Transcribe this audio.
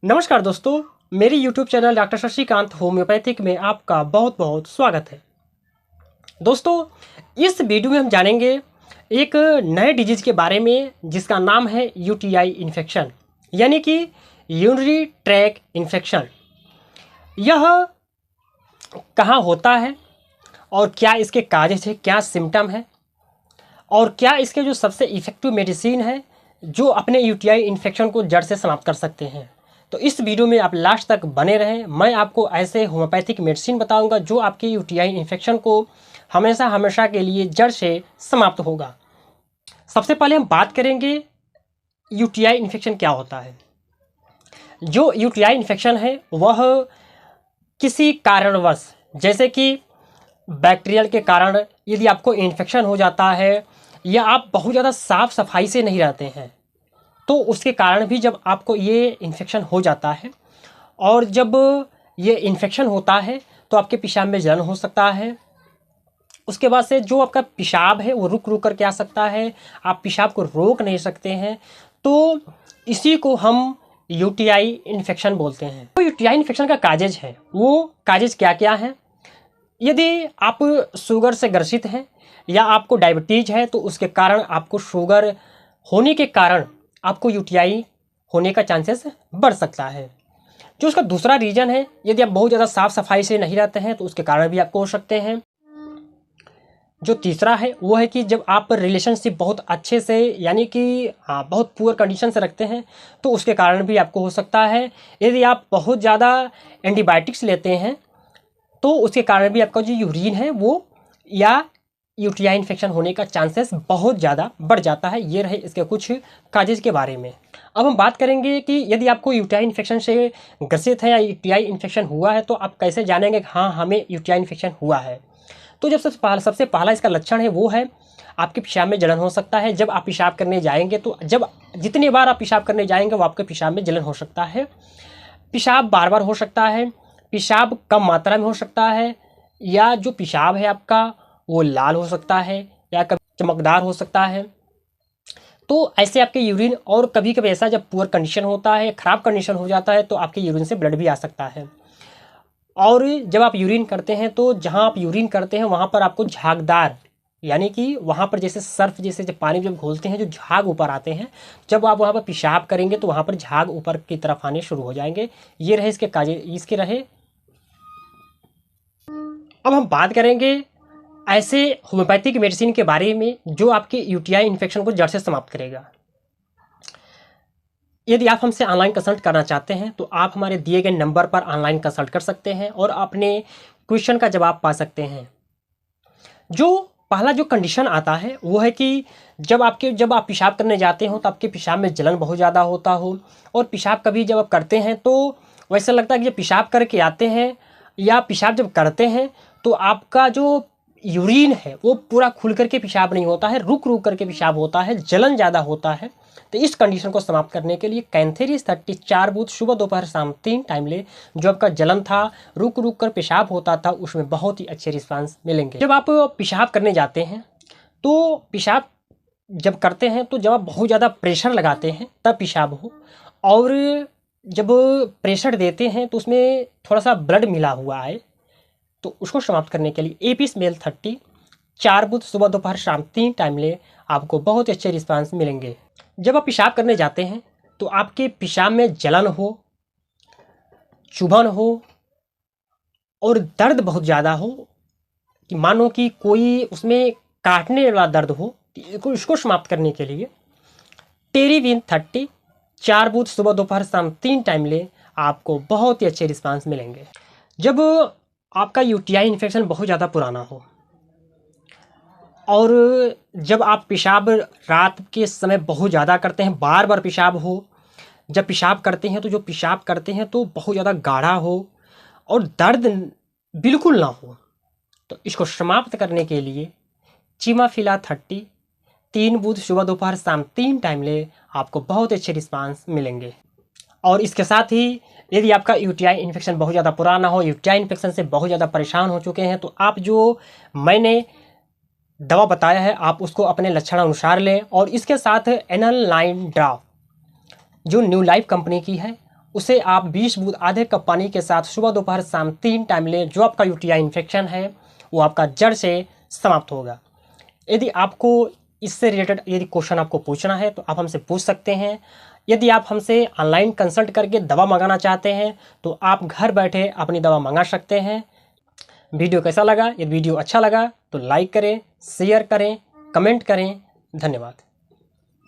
नमस्कार दोस्तों, मेरी YouTube channel doctor Shashikant homeopathic में आपका बहुत बहुत स्वागत है। दोस्तों, इस वीडियो में हम जानेंगे एक नए डिजीज़ के बारे में जिसका नाम है यूटीआई इन्फेक्शन, यानी कि यूरिनरी ट्रैक इन्फेक्शन। यह कहाँ होता है और क्या इसके काजेज है, क्या सिम्टम है और क्या इसके जो सबसे इफ़ेक्टिव मेडिसिन है जो अपने यूटीआई इन्फेक्शन को जड़ से समाप्त कर सकते हैं। तो इस वीडियो में आप लास्ट तक बने रहें। मैं आपको ऐसे होम्योपैथिक मेडिसिन बताऊंगा जो आपके यूटीआई इन्फेक्शन को हमेशा हमेशा के लिए जड़ से समाप्त होगा। सबसे पहले हम बात करेंगे यूटीआई इन्फेक्शन क्या होता है। जो यूटीआई इन्फेक्शन है वह किसी कारणवश, जैसे कि बैक्टीरियल के कारण यदि आपको इन्फेक्शन हो जाता है या आप बहुत ज़्यादा साफ़ सफाई से नहीं रहते हैं, तो उसके कारण भी जब आपको ये इन्फेक्शन हो जाता है और जब ये इन्फेक्शन होता है तो आपके पेशाब में जलन हो सकता है। उसके बाद से जो आपका पेशाब है वो रुक रुक करके आ सकता है, आप पेशाब को रोक नहीं सकते हैं। तो इसी को हम यूटीआई इन्फेक्शन बोलते हैं। तो यूटीआई इन्फेक्शन का काजेज है, वो काजेज क्या क्या हैं। यदि आप शुगर से ग्रसित हैं या आपको डायबिटीज़ है तो उसके कारण आपको शुगर होने के कारण आपको यूटीआई होने का चांसेस बढ़ सकता है। जो उसका दूसरा रीज़न है, यदि आप बहुत ज़्यादा साफ़ सफाई से नहीं रहते हैं तो उसके कारण भी आपको हो सकते हैं। जो तीसरा है वो है कि जब आप रिलेशनशिप बहुत अच्छे से, यानी कि बहुत पुअर कंडीशन से रखते हैं तो उसके कारण भी आपको हो सकता है। यदि आप बहुत ज़्यादा एंटीबायोटिक्स लेते हैं तो उसके कारण भी आपका जो यूरिन है वो या यूटीआई इन्फेक्शन होने का चांसेस बहुत ज़्यादा बढ़ जाता है। ये रहे इसके कुछ काजेज के बारे में। अब हम बात करेंगे कि यदि आपको यूटीआई इन्फेक्शन से ग्रसित है या यूटीआई इन्फेक्शन हुआ है तो आप कैसे जानेंगे कि हाँ हमें यूटीआई इन्फेक्शन हुआ है। तो जब सबसे पहला इसका लक्षण है वो है आपके पेशाब में जलन हो सकता है। जब आप पेशाब करने जाएंगे तो जितनी बार आप पेशाब करने जाएंगे वो आपके पेशाब में जलन हो सकता है। पेशाब बार बार हो सकता है, पेशाब कम मात्रा में हो सकता है, या जो पेशाब है आपका वो लाल हो सकता है या कभी चमकदार हो सकता है। तो ऐसे आपके यूरिन, और कभी कभी ऐसा जब पुअर कंडीशन होता है, ख़राब कंडीशन हो जाता है तो आपके यूरिन से ब्लड भी आ सकता है। और जब आप यूरिन करते हैं तो जहाँ आप यूरिन करते हैं वहाँ पर आपको झागदार, यानी कि वहाँ पर जैसे सर्फ जैसे जब पानी जब घोलते हैं जो झाग ऊपर आते हैं, जब आप वहाँ पर पेशाब करेंगे तो वहाँ पर झाग ऊपर की तरफ आने शुरू हो जाएंगे। ये रहे इसके काजे, इसके रहे। अब हम बात करेंगे ऐसे होम्योपैथिक मेडिसिन के बारे में जो आपके यूटीआई इन्फेक्शन को जड़ से समाप्त करेगा। यदि आप हमसे ऑनलाइन कंसल्ट करना चाहते हैं तो आप हमारे दिए गए नंबर पर ऑनलाइन कंसल्ट कर सकते हैं और अपने क्वेश्चन का जवाब पा सकते हैं। जो पहला जो कंडीशन आता है वो है कि जब आप पेशाब करने जाते हो तो आपके पेशाब में जलन बहुत ज़्यादा होता हो, और पेशाब कभी जब आप करते हैं तो वैसा लगता है कि जब पेशाब करके आते हैं या पेशाब जब करते हैं तो आपका जो यूरिन है वो पूरा खुल करके पेशाब नहीं होता है, रुक रुक करके पेशाब होता है, जलन ज़्यादा होता है। तो इस कंडीशन को समाप्त करने के लिए कैंथेरिस 30 4 बूथ सुबह दोपहर शाम 3 टाइम ले। जो आपका जलन था, रुक रुक कर पेशाब होता था, उसमें बहुत ही अच्छे रिस्पांस मिलेंगे। जब आप पेशाब करने जाते हैं तो पेशाब जब करते हैं तो जब आप बहुत ज़्यादा प्रेशर लगाते हैं तब पेशाब हो, और जब प्रेशर देते हैं तो उसमें थोड़ा सा ब्लड मिला हुआ है तो उसको समाप्त करने के लिए एपिस मेल 30 4 बूथ सुबह दोपहर शाम 3 टाइम ले आपको बहुत अच्छे रिस्पांस मिलेंगे। जब आप पेशाब करने जाते हैं तो आपके पेशाब में जलन हो, चुभन हो और दर्द बहुत ज़्यादा हो, कि मानो कि कोई उसमें काटने वाला दर्द हो, इसको समाप्त करने के लिए टेरीविन 30 4 बूथ सुबह दोपहर शाम 3 टाइम ले आपको बहुत ही अच्छे रिस्पांस मिलेंगे। जब आपका यूटीआई इन्फेक्शन बहुत ज़्यादा पुराना हो और जब आप पेशाब रात के समय बहुत ज़्यादा करते हैं, बार बार पेशाब हो, जब पेशाब करते हैं तो जो पेशाब करते हैं तो बहुत ज़्यादा गाढ़ा हो और दर्द बिल्कुल ना हो, तो इसको समाप्त करने के लिए चिमाफिला 30 3 बूथ सुबह दोपहर शाम 3 टाइम ले आपको बहुत अच्छे रिस्पांस मिलेंगे। और इसके साथ ही यदि आपका यूटीआई इन्फेक्शन बहुत ज़्यादा पुराना हो, यूटीआई इन्फेक्शन से बहुत ज़्यादा परेशान हो चुके हैं, तो आप जो मैंने दवा बताया है आप उसको अपने लक्षण अनुसार लें। और इसके साथ एनल लाइन ड्राफ जो न्यू लाइफ कंपनी की है उसे आप 20 बूंद आधे कप पानी के साथ सुबह दोपहर शाम 3 टाइम लें। जो आपका यूटीआई इन्फेक्शन है वो आपका जड़ से समाप्त होगा। यदि आपको इससे रिलेटेड यदि क्वेश्चन आपको पूछना है तो आप हमसे पूछ सकते हैं। यदि आप हमसे ऑनलाइन कंसल्ट करके दवा मंगाना चाहते हैं तो आप घर बैठे अपनी दवा मंगा सकते हैं। वीडियो कैसा लगा? यदि वीडियो अच्छा लगा तो लाइक करें, शेयर करें, कमेंट करें। धन्यवाद।